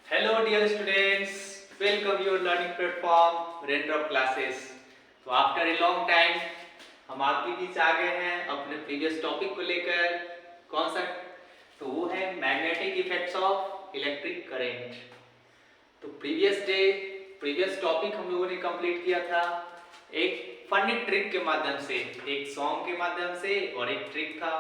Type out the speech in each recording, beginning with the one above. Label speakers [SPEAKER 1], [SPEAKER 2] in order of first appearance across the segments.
[SPEAKER 1] Hello dear students, welcome your learning platform Raindrop Classes। तो after a long time हम आपके बीच आ गए हैं अपने प्रीवियस टॉपिक को लेकर। कौन सा? तो वो है magnetic effects of electric current. तो प्रीवियस टॉपिक हम लोगों ने कंप्लीट किया था एक फनी ट्रिक के माध्यम से, एक सॉन्ग के माध्यम से और एक ट्रिक था।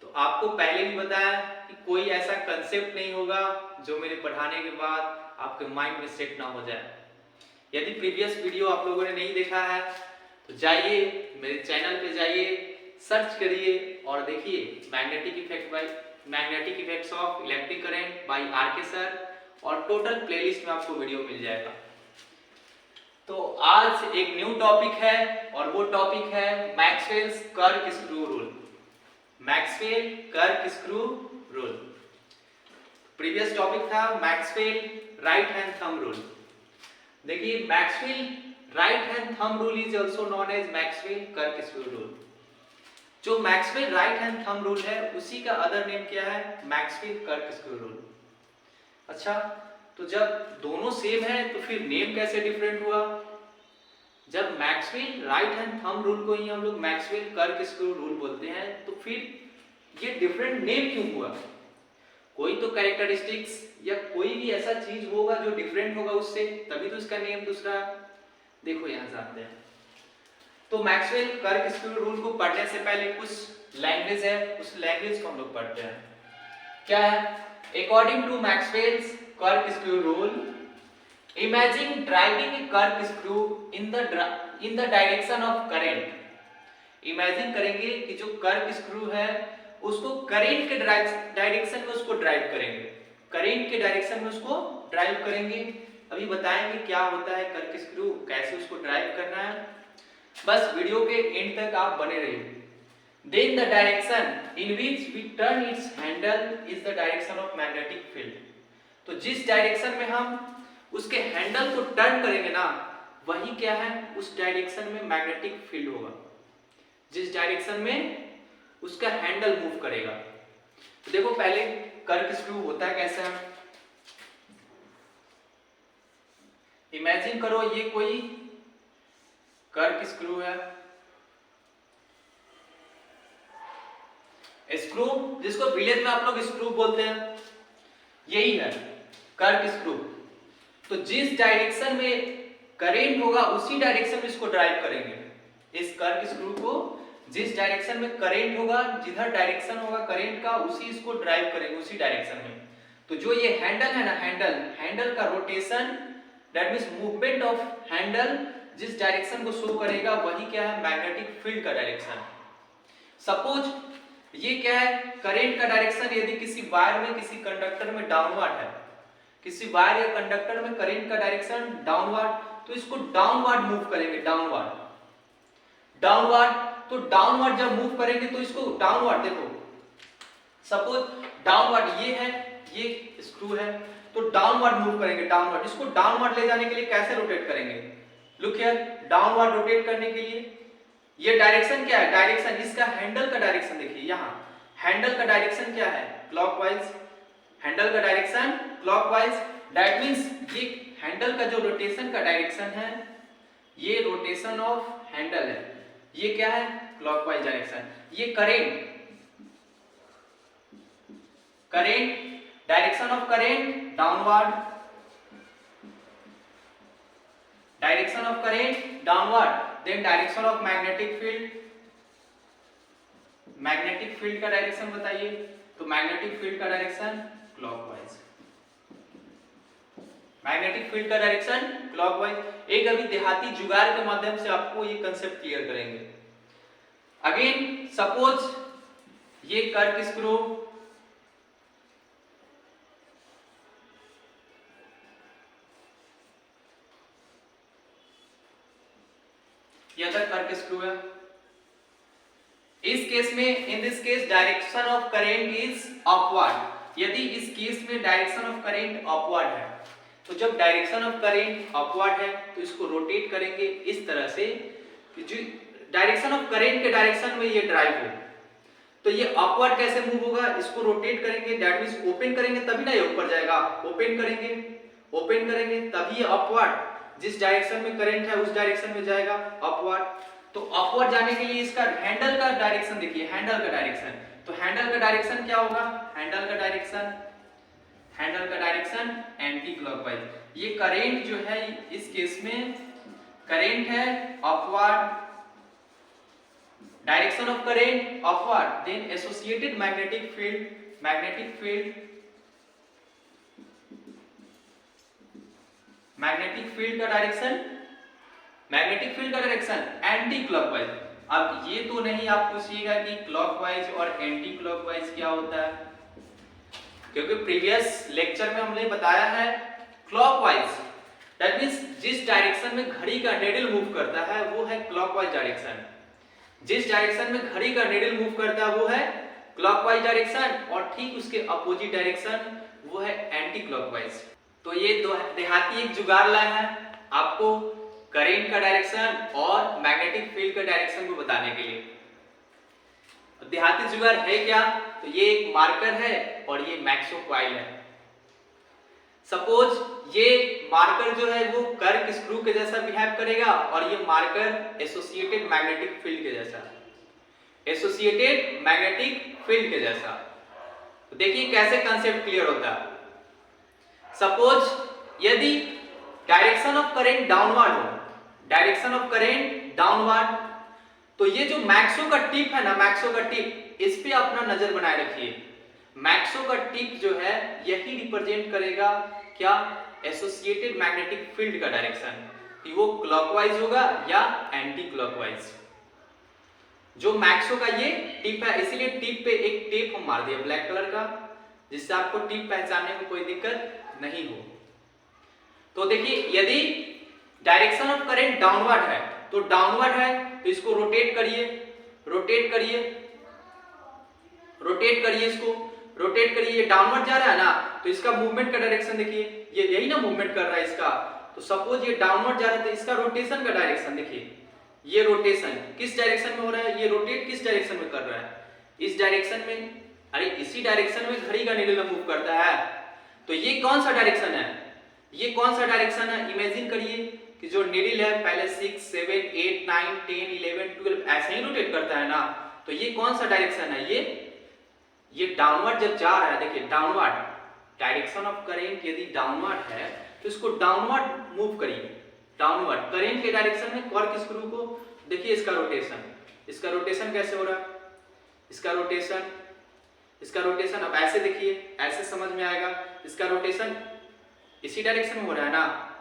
[SPEAKER 1] तो आपको पहले भी बताया कि कोई ऐसा कंसेप्ट नहीं होगा जो मेरे पढ़ाने के बाद आपके माइंड में सेट ना हो जाए। यदि प्रीवियस वीडियो आप लोगों ने नहीं देखा है तो जाइए मेरे चैनल पे जाइए, सर्च करिए और देखिए magnetic effects of electric current by R K sir, और टोटल प्लेलिस्ट में आपको वीडियो मिल जाएगा। तो आज एक न्यू टॉपिक है और वो टॉपिक है Maxwell's cork screw rule. Maxwell cork screw rule. Previous topic था Maxwell right hand thumb rule. देखिए Maxwell right hand thumb rule is also known as Maxwell cork screw rule. जो Maxwell right hand thumb rule है उसी का other name क्या है? Maxwell cork screw rule. अच्छा, तो जब दोनों सेम है तो फिर नेम कैसे डिफरेंट हुआ? जब Maxwell right hand thumb rule को ही हम लोग मैक्सवेल कर्क स्क्रू रूल बोलते हैं तो फिर ये डिफरेंट नेम क्यों हुआ? कोई तो कैरेक्टरिस्टिक्स या कोई भी ऐसा चीज होगा जो डिफरेंट होगा उससे, तभी तो इसका नेम दूसरा। देखो यहां जानते हैं। तो मैक्सवेल कर्क स्क्रू रूल को पढ़ने से पहले कुछ लैंग्वेज है, उस लैंग्वेज को हम लोग पढ़ते हैं। क्या है? According to Maxwell's cork screw rule, imagine driving a कर्क screw in the direction of current। Imagine करेंगे कि जो कर्क स्क्रू है उसको करंट के डायरेक्शन में उसको ड्राइव करेंगे, करंट के डायरेक्शन में उसको ड्राइव करेंगे। अभी बताएंगे क्या होता है कर्क स्क्रू, कैसे उसको ड्राइव करना है। बस वीडियो के एंड तक आप बने रहिए। Then the direction in which we turn its handle is the direction of magnetic field। तो जिस डायरेक्शन में हम उसके हैंडल को टर्न करेंगे ना, वही क्या है? उस डायरेक्शन में मैग्नेटिक फील्ड होगा, जिस डायरेक्शन में उसका हैंडल मूव करेगा। तो देखो पहले कर्क स्क्रू होता है कैसा। इमेजिन करो ये कोई कर्क स्क्रू है, स्क्रू जिसको विलेज में आप लोग स्क्रू बोलते हैं, यही है कर्क स्क्रू। तो जिस डायरेक्शन में करंट होगा उसी डायरेक्शन में इसको ड्राइव करेंगे। इस कर्क स्क्रू को जिस डायरेक्शन में करंट होगा, जिधर डायरेक्शन होगा करंट का, उसी इसको ड्राइव करेंगे, उसी डायरेक्शन में। तो जो ये हैंडल है ना, हैंडल का rotation, that means movement of Henle जिस डायरेक्शन को शो करेगा वही क्या है? मैग्नेटिक फील्ड का डायरेक्शन। सपोज ये क्या है? करंट का डायरेक्शन यदि किसी वायर में, किसी कंडक्टर में डाउनवर्ड है, किसी वायर या कंडक्टर में करंट का डायरेक्शन डाउनवर्ड, तो इसको डाउनवर्ड मूव करेंगे, डाउनवर्ड। तो डाउनवर्ड जब मूव करेंगे तो इसको डाउनवर्ड, देखो सपोज डाउनवर्ड ये है, ये स्क्रू है, तो डाउनवर्ड मूव करेंगे, डाउनवर्ड। इसको डाउनवर्ड ले जाने के लिए कैसे रोटेट करेंगे? लुक हियर, डाउनवर्ड रोटेट करने के लिए ये डायरेक्शन क्या है? डायरेक्शन इसका हैंडल का डायरेक्शन देखिए, यहां हैंडल का डायरेक्शन क्या है? क्लॉकवाइज। हैंडल का डायरेक्शन क्लॉकवाइज, दैट मींस ये हैंडल का जो रोटेशन का डायरेक्शन है, ये रोटेशन ऑफ हैंडल है, ये क्या है? Clockwise direction. ये current direction of current downward, direction of current downward. Then direction of magnetic field, magnetic field का डायरेक्शन बताइए। तो मैग्नेटिक फील्ड का डायरेक्शन क्लॉकवाइज, मैग्नेटिक फील्ड का डायरेक्शन क्लॉकवाइज। एक अभी देहाती जुगाड़ के माध्यम से आपको ये कंसेप्ट क्लियर करेंगे। अगेन सपोज ये कर्क स्क्रू, ये कर्क स्क्रू है। इस केस में, in this case direction of current is upward. यदि इस केस में डायरेक्शन ऑफ करंट अपवर्ड है, तो जब डायरेक्शन ऑफ करंट अपवर्ड है तो इसको रोटेट करेंगे इस तरह से कि जो डायरेक्शन ऑफ करंट के डायरेक्शन में ये ड्राइव हो। तो ये अपवर्ड कैसे मूव होगा, इसको रोटेट करेंगे, दैट मींस ओपन करेंगे तभी ना ये ऊपर जाएगा, ओपन करेंगे तभी ये अपवर्ड जिस डायरेक्शन में करंट है उस डायरेक्शन में जाएगा अपवर्ड। तो अपवर्ड जाने के लिए इसका हैंडल का डायरेक्शन देखिए, हैंडल का डायरेक्शन, तो हैंडल का डायरेक्शन क्या होगा, हैंडल का डायरेक्शन एंटी क्लॉकवाइज। ये करंट जो है इस केस में करंट है upward, direction of current upward, then associated magnetic field का डायरेक्शन एंटी क्लॉकवाइज। अब ये तो नहीं आप पूछिएगा कि क्लॉकवाइज और एंटी क्लॉकवाइज क्या होता है, क्योंकि प्रीवियस लेक्चर में हमने बताया है क्लॉकवाइज दैट मींस जिस डायरेक्शन में घड़ी का नीडल मूव करता है वो है क्लॉकवाइज डायरेक्शन, जिस डायरेक्शन में घड़ी का नीडल मूव करता है वो है क्लॉकवाइज डायरेक्शन, और ठीक उसके अपोजिट डायरेक्शन वो है एंटी क्लॉकवाइज। तो ये दो देहाती एक जुगाड़ लाया है आपको करंट का डायरेक्शन और मैग्नेटिक फील्ड का डायरेक्शन को बताने के लिए। देहाती जुगाड़ है क्या, तो ये एक मार्कर है और ये मैक्सो कॉइल है। सपोज ये मार्कर जो है वो कर्क स्क्रू के जैसा बिहेव करेगा और ये मार्कर एसोसिएटेड मैग्नेटिक फील्ड के जैसा, तो देखिए कैसे कंसेप्ट क्लियर होता है। सपोज यदि डायरेक्शन ऑफ करंट डाउनवर्ड, तो ये जो मैक्सो का टिप है ना, मैक्सो का टिप, इस पे अपना नजर बनाए रखिए। मैक्सो का टिप जो है यही रिप्रेजेंट करेगा क्या, एसोसिएटेड मैग्नेटिक फील्ड का डायरेक्शन, कि वो क्लॉकवाइज होगा या एंटी क्लॉकवाइज। जो मैक्सो का ये टिप है, इसीलिए टिप पे एक टेप हम मार दिया ब्लैक कलर का, जिससे आपको टिप पहचानने में कोई दिक्कत नहीं हो। तो देखिए यदि डायरेक्शन ऑफ करंट डाउनवर्ड है तो इसको रोटेट करिए, ये डाउनवर्ड जा रहा है ना, तो इसका मूवमेंट का डायरेक्शन देखिए, ये यही ना मूवमेंट कर रहा है इसका। तो सपोज ये डाउनवर्ड जा रहा है तो इसका रोटेशन का डायरेक्शन देखिए, ये रोटेशन किस डायरेक्शन में हो रहा है, ये रोटेट किस डायरेक्शन में कर रहा है, इस डायरेक्शन में। अरे इसी डायरेक्शन में घड़ी का नीडल मूव करता है, तो ये कौन सा डायरेक्शन है, इमेजिन करिए कि जो नीडल है पहले 6, 7, 8, 9, 10, 11, 12 ऐसे ही रोटेट करता है ना, तो ये कौन सा डायरेक्शन है, ये डाउनवर्ड जब जा रहा है, देखिए डाउनवर्ड, डायरेक्शन ऑफ करंट यदि डाउनवर्ड है तो इसको डाउनवर्ड मूव करिए, डाउनवर्ड करंट के डायरेक्शन में कर्क स्क्रू को देखिए, इसका रोटेशन कैसे हो रहा है, इसका रोटेशन अब ऐसे देखिए, ऐसे समझ में आएगा, इसका रोटेशन इसी डायरेक्शन में हो रहा है ना,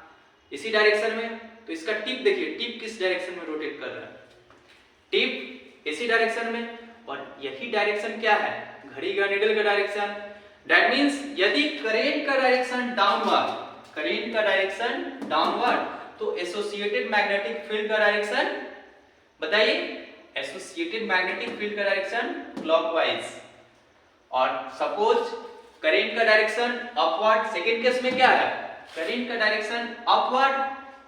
[SPEAKER 1] इसी डायरेक्शन में। तो इसका टिप देखिए, टिप किस डायरेक्शन में रोटेट कर रहा है, टिप इसी डायरेक्शन में, और यही डायरेक्शन क्या है, घड़ी का नीडल का डायरेक्शन। दैट मींस यदि करंट का डायरेक्शन डाउनवर्ड, तो एसोसिएटेड मैग्नेटिक फील्ड का डायरेक्शन बताइए, एसोसिएटेड मैग्नेटिक फील्ड का डायरेक्शन क्लॉकवाइज। और सपोज करंट का डायरेक्शन अपवर्ड, सेकंड केस में क्या है, करंट का direction upward,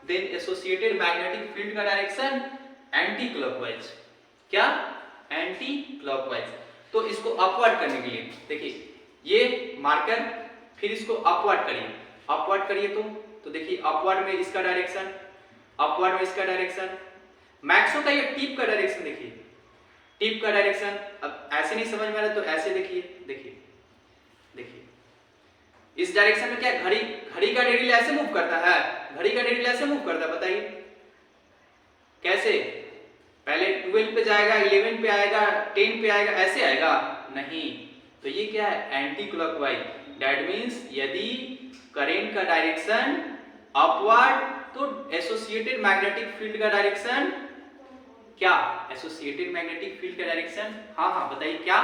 [SPEAKER 1] then associated magnetic field का डायरेक्शन एंटी क्लॉकवाइज, क्या, एंटी क्लॉकवाइज। तो इसको अपवर्ड करने के लिए देखिए ये मार्कर, फिर इसको अपवर्ड करिए, तो देखिए अपवर्ड में इसका डायरेक्शन, मैक्सो का ये टिप का डायरेक्शन देखिए, टिप का डायरेक्शन। अब ऐसे नहीं समझ में आ रहा तो ऐसे देखिए इस डायरेक्शन में क्या, घड़ी का नीडल ऐसे मूव करता है, बताइए कैसे, पहले 12 पे जाएगा, 11 पे आएगा, 10 पे आएगा, ऐसे आएगा नहीं। तो ये क्या है, एंटी क्लॉकवाइज। दैट मींस यदि करंट का डायरेक्शन अपवर्ड, तो एसोसिएटेड मैग्नेटिक फील्ड का डायरेक्शन क्या, एसोसिएटेड मैग्नेटिक फील्ड का डायरेक्शन, हाँ बताइए क्या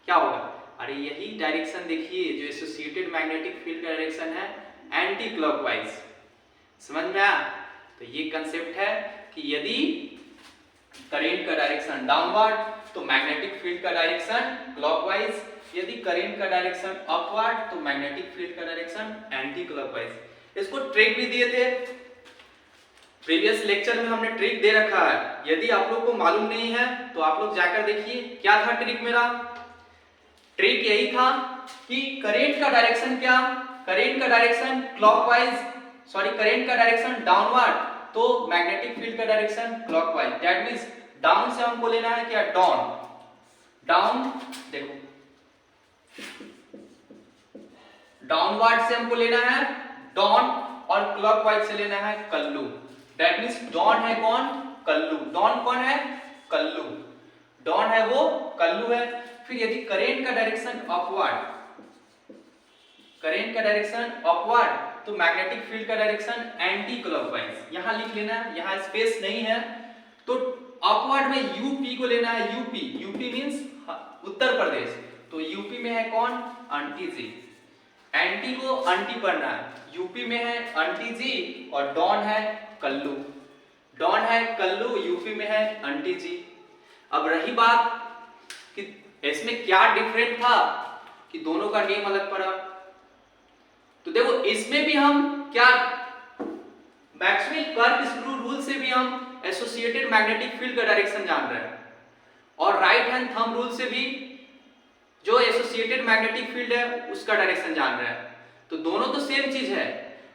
[SPEAKER 1] होगा। अरे यही डायरेक्शन देखिए, जो एसोसिएटेड मैग्नेटिक फील्ड का डायरेक्शन है एंटी क्लॉकवाइज, समझ में आया। तो ये कंसेप्ट है कि यदि करंट का डायरेक्शन डाउनवर्ड तो मैग्नेटिक फील्ड का डायरेक्शन क्लॉकवाइज, यदि करंट का डायरेक्शन अपवर्ड तो मैग्नेटिक फील्ड का डायरेक्शन एंटी क्लॉकवाइज। इसको ट्रिक भी दिए थे, प्रीवियस लेक्चर में हमने ट्रिक दे रखा है, यदि आप लोग को मालूम नहीं है तो आप लोग जाकर देखिए क्या था ट्रिक मेरा। ट्रिक यही था कि करेंट का डायरेक्शन क्या, करेंट का डायरेक्शन क्लॉकवाइज, करेंट का डायरेक्शन डाउनवर्ड, तो मैग्नेटिक फील्ड का direction clockwise. That means down से हमको लेना है क्या, डाउन, डाउन देखो, डाउनवर्ड से हमको लेना है डाउन और क्लॉकवाइज से लेना है कल्लू। दैट मींस डॉन है कौन, कल्लू। डॉन कौन है, कल्लू। डॉन है वो, कल्लू है। फिर यदि करेंट का डायरेक्शन अपवर्ड, करेंट का डायरेक्शन अपवर्ड, तो मैग्नेटिक फील्ड का डायरेक्शन एंटी क्लॉकवाइज। यहां लिख लेना, यहां स्पेस नहीं है, तो अपवर्ड में यूपी को लेना है, UP, UP means Uttar Pradesh, तो यूपी में है कौन, आंटी जी। एंटी को आंटी पढ़ना है, यूपी में है आंटी जी और डॉन है कल्लू। डॉन है कल्लू, यूपी में है आंटी जी। अब रही बात कि इसमें क्या डिफरेंट था कि दोनों का नेम अलग पड़ा, तो देखो इसमें भी हम क्या, मैक्सवेल कर्व स्क्रू रूल से भी हम एसोसिएटेड मैग्नेटिक फील्ड का डायरेक्शन जान रहे हैं, और राइट हैंड थंब रूल से भी जो एसोसिएटेड मैग्नेटिक फील्ड है उसका डायरेक्शन जान रहे हैं। तो दोनों तो सेम चीज है,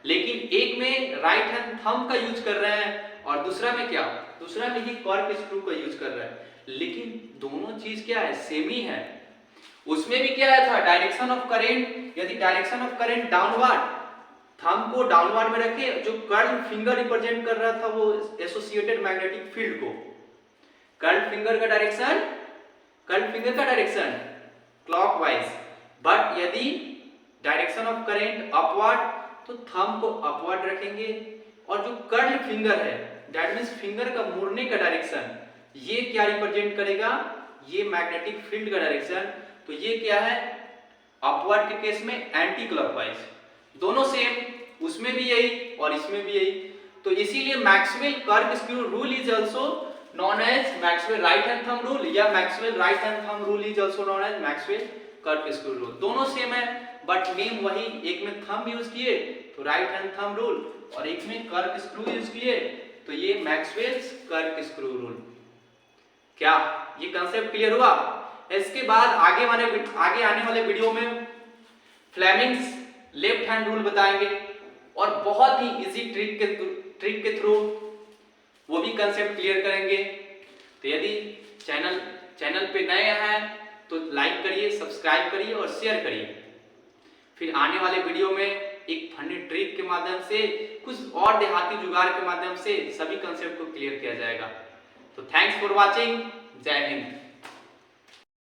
[SPEAKER 1] लेकिन एक में राइट हैंड थंब का यूज कर रहे हैं और दूसरा में क्या, दूसरा में ही कॉर्क स्क्रू का यूज कर रहे हैं, लेकिन दोनों चीज क्या है, सेम ही है। उसमें भी क्या है था, डायरेक्शन ऑफ करेंट, यदि direction of current downward, thumb को डाउनवर्ड में रखे, जो कर्ल फिंगर रिप्रेजेंट कर रहा था वो एसोसिएटेड मैग्नेटिक फील्ड को, कर्ल फिंगर का डायरेक्शन, कर्ल फिंगर का डायरेक्शन क्लॉकवाइज। बट यदि डायरेक्शन ऑफ करेंट अपवर्ड, तो थंब को अपवर्ड रखेंगे, और जो कर्ल फिंगर है, दैट मींस फिंगर का मुड़ने का डायरेक्शन, ये क्या रिप्रेजेंट करेगा, ये मैग्नेटिक फील्ड का डायरेक्शन, तो ये क्या है, अपवर्ड के केस में एंटी क्लॉकवाइज। दोनों सेम, उसमें भी यही और इसमें भी यही, तो इसीलिए Maxwell curve screw rule is also known as Maxwell right hand thumb rule, या Maxwell right hand thumb rule is also known as Maxwell curve screw rule। दोनों सेम है बट नेम वही, एक में थंब यूज किए तो right hand thumb rule, और एक में कर्व स्क्रू यूज किए तो ये मैक्सवेल्स कर्व स्क्रू रूल। क्या ये कंसेप्ट क्लियर हुआ? इसके बाद आगे आने वाले वीडियो में फ्लेमिंग्स लेफ्ट हैंड रूल बताएंगे, और बहुत ही इजी ट्रिक के थ्रू वो भी कंसेप्ट क्लियर करेंगे। तो यदि चैनल पे नए हैं तो लाइक करिए, सब्सक्राइब करिए और शेयर करिए। फिर आने वाले वीडियो में एक फनी ट्रिक के माध्यम से, कुछ और देहाती जुगाड़ के माध्यम से सभी कंसेप्ट को क्लियर किया जाएगा। तो थैंक्स फॉर वॉचिंग, जय हिंद।